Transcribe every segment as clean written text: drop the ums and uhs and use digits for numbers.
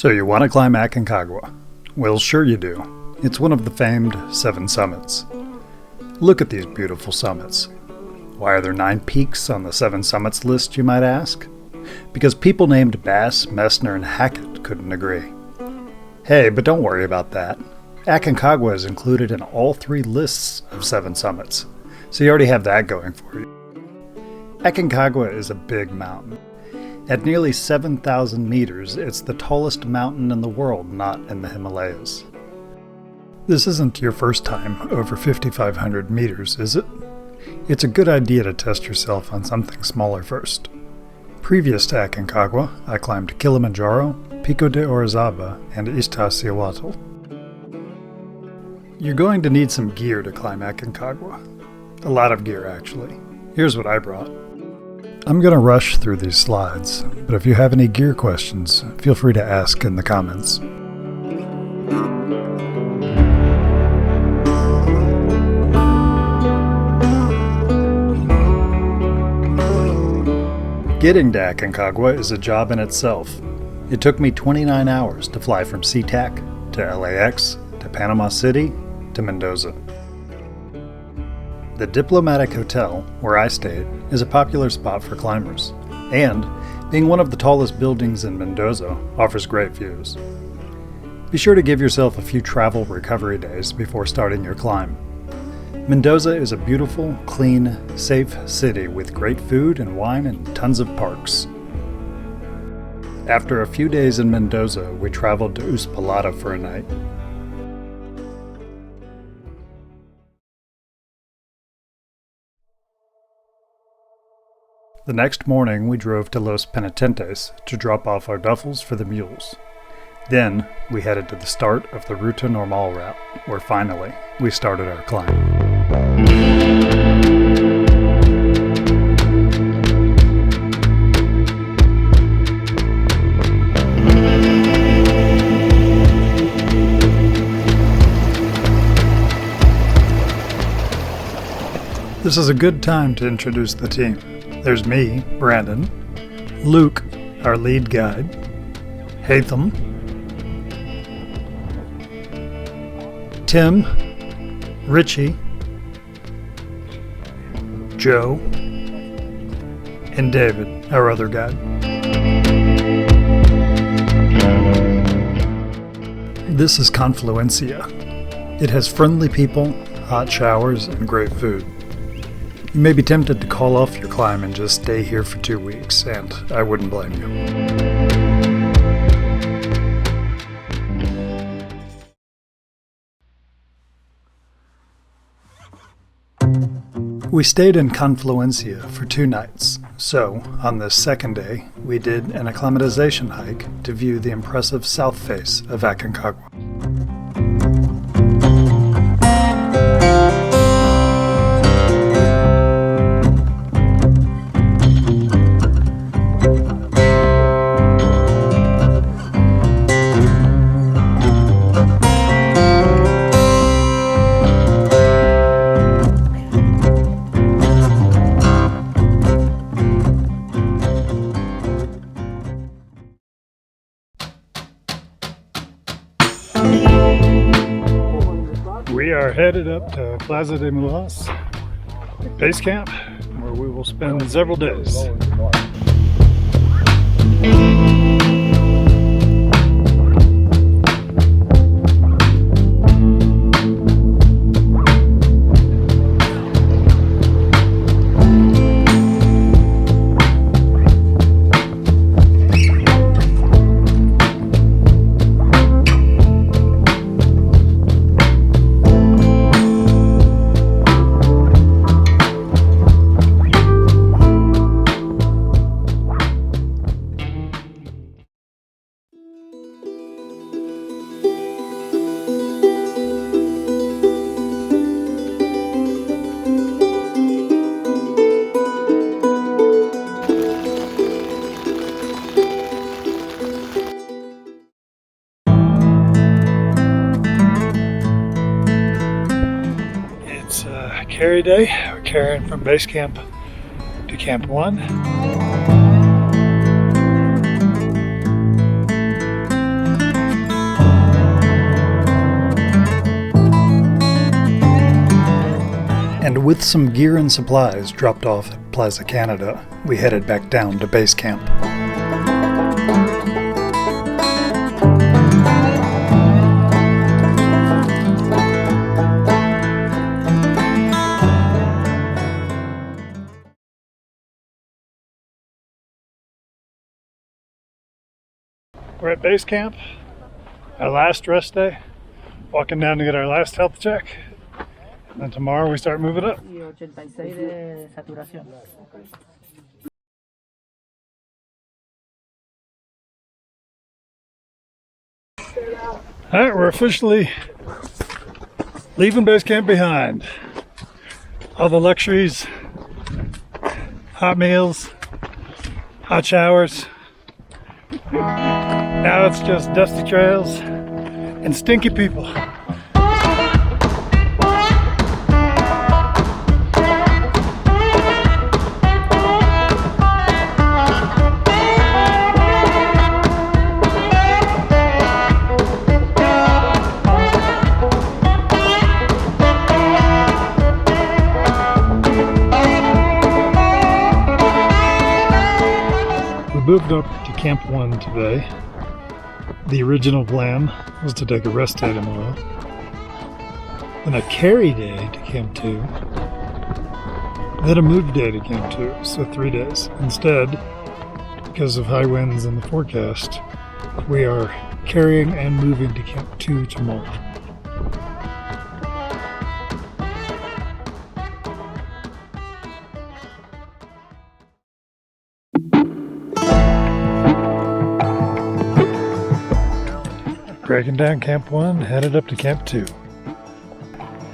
So you want to climb Aconcagua? Well, sure you do. It's one of the famed 7 summits. Look at these beautiful summits. Why are there 9 peaks on the 7 summits list, you might ask? Because people named Bass, Messner, and Hackett couldn't agree. Hey, but don't worry about that. Aconcagua is included in all 3 lists of 7 summits, so you already have that going for you. Aconcagua is a big mountain. At nearly 7,000 meters, it's the tallest mountain in the world not in the Himalayas. This isn't your first time over 5,500 meters, is it? It's a good idea to test yourself on something smaller first. Previous to Aconcagua, I climbed Kilimanjaro, Pico de Orizaba, and Iztaccíhuatl. You're going to need some gear to climb Aconcagua. A lot of gear, actually. Here's what I brought. I'm going to rush through these slides, but if you have any gear questions, feel free to ask in the comments. Getting to Aconcagua is a job in itself. It took me 29 hours to fly from SeaTac to LAX to Panama City to Mendoza. The Diplomatic Hotel, where I stayed, is a popular spot for climbers, and, being one of the tallest buildings in Mendoza, offers great views. Be sure to give yourself a few travel recovery days before starting your climb. Mendoza is a beautiful, clean, safe city with great food and wine and tons of parks. After a few days in Mendoza, we traveled to Uspallata for a night. The next morning, we drove to Los Penitentes to drop off our duffels for the mules. Then, we headed to the start of the Ruta Normal route, where finally, we started our climb. This is a good time to introduce the team. There's me, Brandon, Luke, our lead guide, Hatham, Tim, Richie, Joe, and David, our other guide. This is Confluencia. It has friendly people, hot showers, and great food. You may be tempted to call off your climb and just stay here for 2 weeks, and I wouldn't blame you. We stayed in Confluencia for 2 nights, so on this second day, we did an acclimatization hike to view the impressive south face of Aconcagua. We are headed up to Plaza de Mulas base camp, where we will spend several days. Carry day. We're carrying from base camp to Camp 1. with some gear and supplies dropped off at Plaza Canada, we headed back down to base camp. We're at base camp, our last rest day, walking down to get our last health check, and then tomorrow we start moving up. Alright, we're officially leaving base camp behind. All the luxuries, hot meals, hot showers. Now it's just dusty trails and stinky people. We moved up to Camp 1 today. The original plan was to take a rest day tomorrow, then a carry day to Camp 2, then a move day to Camp 2, so 3 days. Instead, because of high winds in the forecast, we are carrying and moving to Camp 2 tomorrow. Breaking down Camp 1, headed up to Camp 2.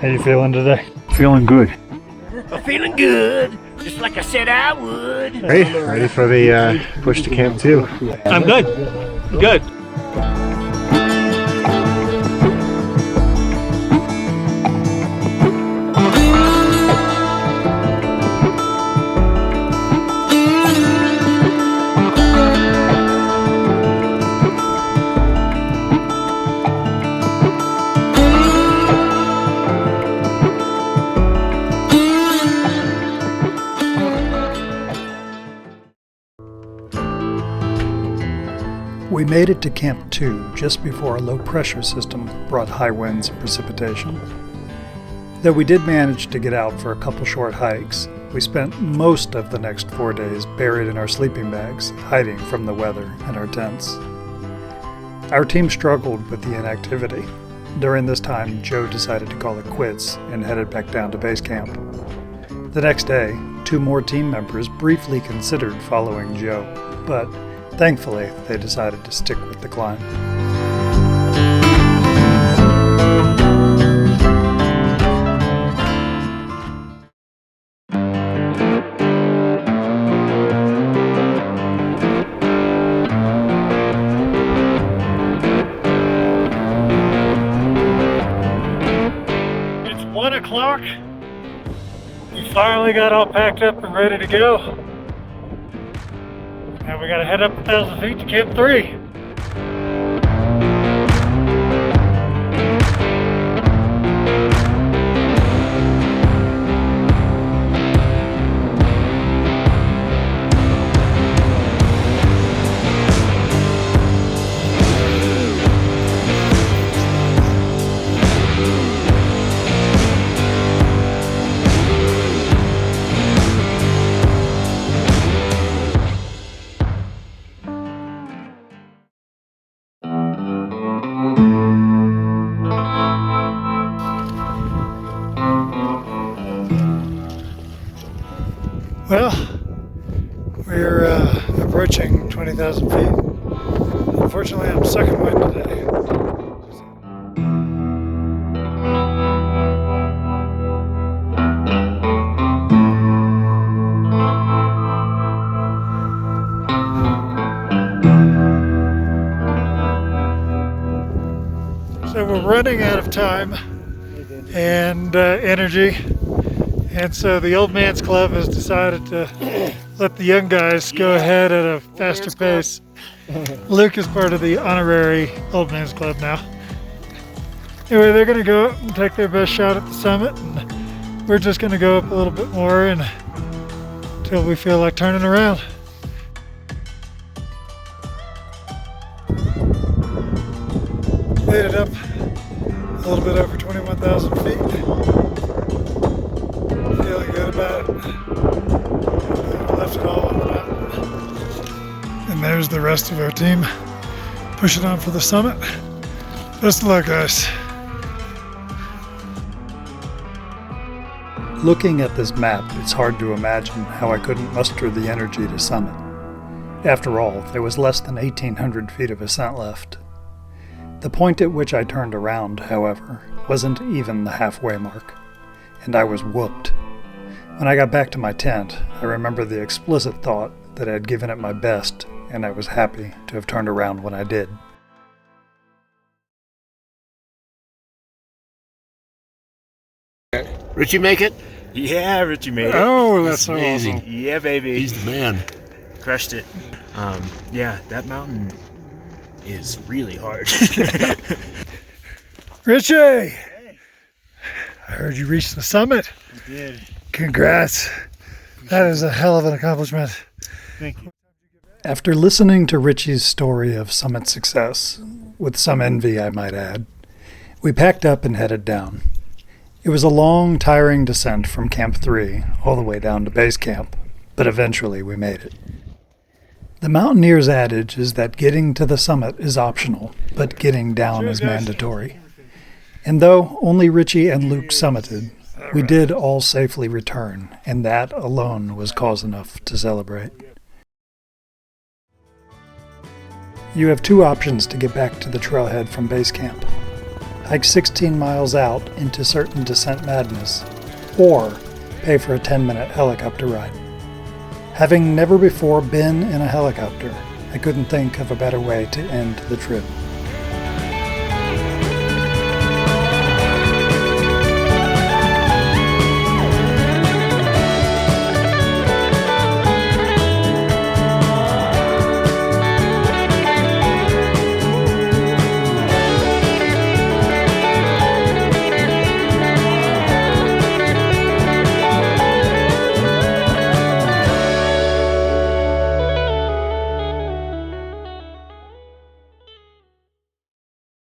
How you feeling today? Feeling good. I'm feeling good, just like I said I would. Ready for the push to Camp 2. I'm good. Good. We made it to Camp 2 just before a low-pressure system brought high winds and precipitation. Though we did manage to get out for a couple short hikes, we spent most of the next 4 days buried in our sleeping bags, hiding from the weather and our tents. Our team struggled with the inactivity. During this time, Joe decided to call it quits and headed back down to base camp. The next day, 2 more team members briefly considered following Joe, but thankfully, they decided to stick with the climb. It's 1 o'clock. We finally got all packed up and ready to go. Now we gotta head up 1,000 feet to Camp 3. Well, we're approaching 20,000 feet. Unfortunately, I'm second wind today. So we're running out of time and energy. And so the Old Man's Club has decided to let the young guys go ahead at a faster pace. Luke is part of the honorary Old Man's Club now. Anyway, they're going to go up and take their best shot at the summit. And we're just going to go up a little bit more until we feel like turning around. Made it up a little bit over 21,000 feet. Feeling good about it. Left it all on the mountain. And there's the rest of our team pushing on for the summit. Best of luck, guys. Looking at this map, it's hard to imagine how I couldn't muster the energy to summit. After all, there was less than 1,800 feet of ascent left. The point at which I turned around, however, wasn't even the halfway mark, and I was whooped. When I got back to my tent, I remember the explicit thought that I had given it my best, and I was happy to have turned around when I did. Richie make it? Yeah, Richie made it. Oh, that's so amazing. awesome. Yeah, baby. He's the man. Crushed it. Yeah, that mountain is really hard. Richie! I heard you reached the summit. I did. Congrats. That is a hell of an accomplishment. Thank you. After listening to Richie's story of summit success, with some envy I might add, we packed up and headed down. It was a long, tiring descent from Camp 3 all the way down to base camp, but eventually we made it. The mountaineer's adage is that getting to the summit is optional, but getting down is mandatory. And though only Richie and Luke summited, we did all safely return, and that alone was cause enough to celebrate. You have two options to get back to the trailhead from base camp. Hike 16 miles out into certain descent madness, or pay for a 10-minute helicopter ride. Having never before been in a helicopter, I couldn't think of a better way to end the trip.